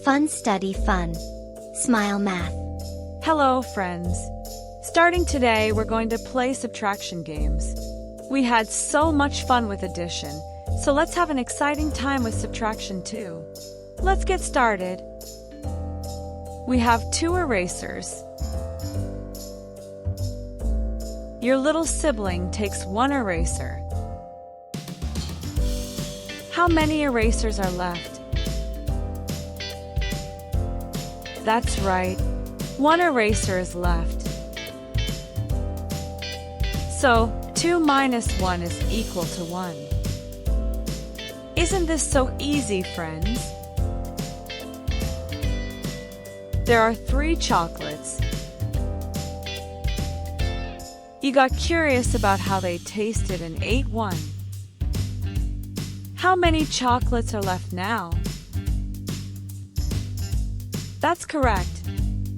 Fun study fun. Smile math. Hello, friends. Starting today, we're going to play subtraction games. We had so much fun with addition, so let's have an exciting time with subtraction too. Let's get started. We have 2 erasers. Your little sibling takes 1 eraser. How many erasers are left? That's right. 1 eraser is left. So, 2 minus 1 is equal to 1. Isn't this so easy, friends? There are 3 chocolates. You got curious about how they tasted and ate one. How many chocolates are left now? That's correct.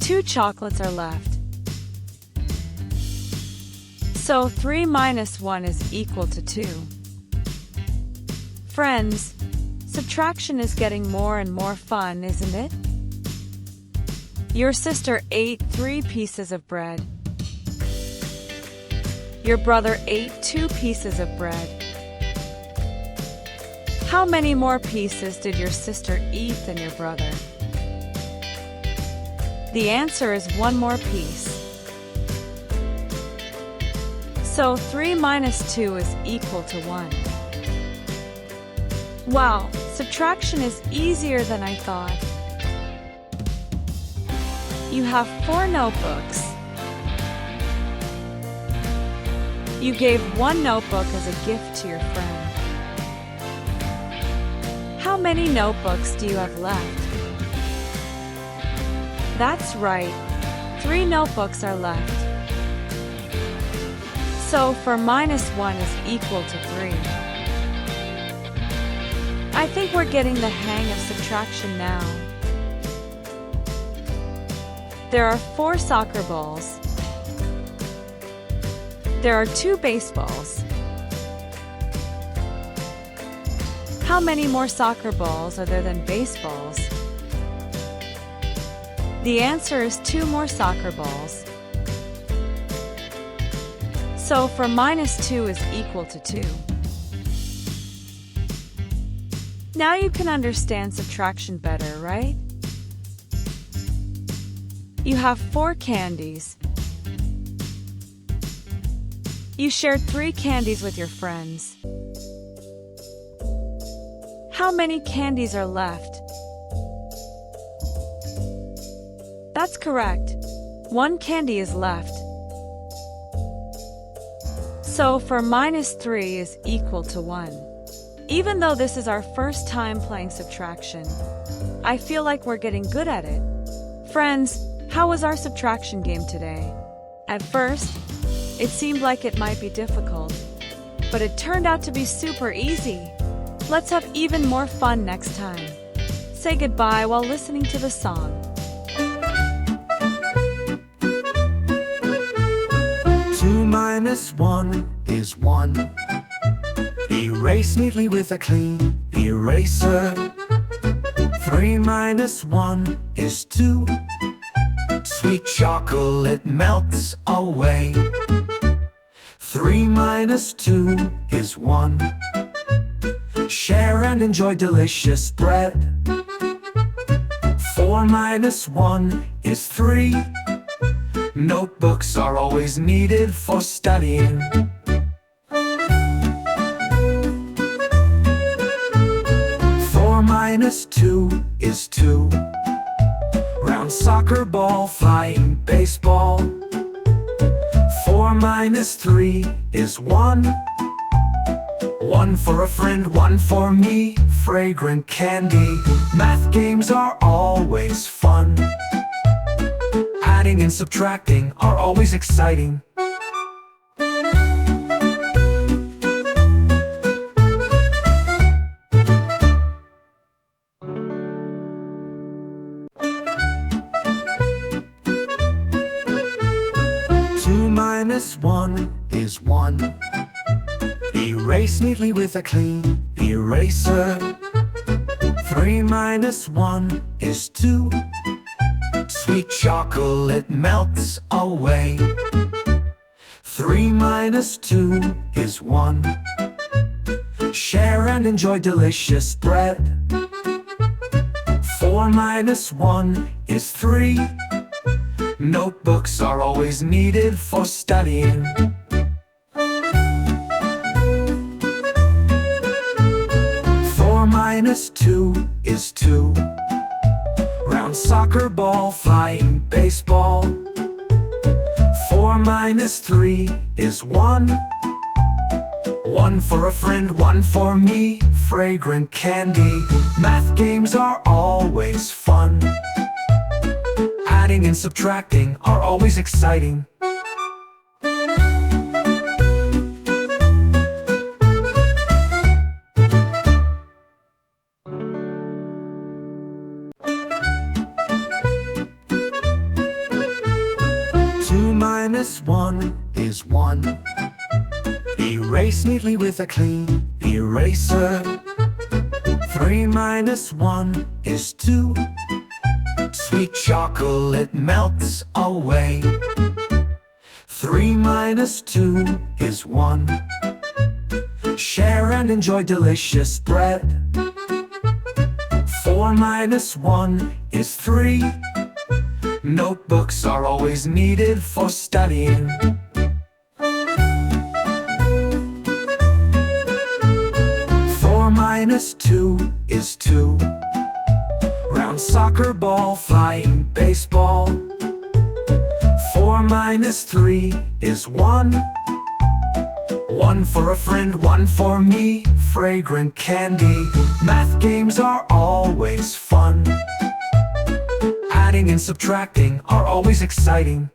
2 chocolates are left. So 3 minus 1 is equal to 2. Friends, subtraction is getting more and more fun, isn't it? Your sister ate 3 pieces of bread. Your brother ate 2 pieces of bread. How many more pieces did your sister eat than your brother? The answer is 1 more piece. So 3 minus 2 is equal to 1. Wow, subtraction is easier than I thought. You have 4 notebooks. You gave 1 notebook as a gift to your friend. How many notebooks do you have left? That's right, 3 notebooks are left. So 4 minus 1 is equal to 3. I think we're getting the hang of subtraction now. There are 4 soccer balls. There are 2 baseballs. How many more soccer balls are there than baseballs? The answer is 2 more soccer balls. So 4 minus 2 is equal to 2. Now you can understand subtraction better, right? You have 4 candies. You shared 3 candies with your friends. How many candies are left? That's correct. 1 candy is left. So 4 minus 3 is equal to 1. Even though this is our first time playing subtraction, I feel like we're getting good at it. Friends, how was our subtraction game today? At first, it seemed like it might be difficult, but it turned out to be super easy. Let's have even more fun next time. Say goodbye while listening to the song. 2 minus 1 is 1. Erase neatly with a clean eraser. 3 minus 1 is 2. Sweet chocolate melts away. 3 minus 2 is 1. Share and enjoy delicious bread. 4 minus 1 is 3. Notebooks are always needed for studying. 4 minus 2 is 2. Round soccer ball, flying baseball. 4 minus 3 is 1. 1 for a friend, 1 for me. Fragrant candy. Math games are always fun. Adding and subtracting are always exciting. Two minus 1 is 1. Erase neatly with a clean eraser. 3 minus 1 is 2. Sweet chocolate melts away. 3 minus 2 is 1. Share and enjoy delicious bread. 4 minus 1 is 3. Notebooks are always needed for studying. 4 minus 2 is 2. Round soccer ball, flying baseball. 4 minus 3 is 1. 1 for a friend, 1 for me, fragrant candy. Math games are always fun. Adding and subtracting are always exciting. Two minus 1 is 1. Erase neatly with a clean eraser. 3 minus 1 is 2. Sweet chocolate melts away. 3 minus 2 is 1. Share and enjoy delicious bread. 4 minus 1 is 3. Notebooks are always needed for studying. 4 minus 2 is 2. Round soccer ball, flying baseball. 4 minus 3 is 1. 1 for a friend, 1 for me, fragrant candy. Math games are always fun. Adding and subtracting are always exciting.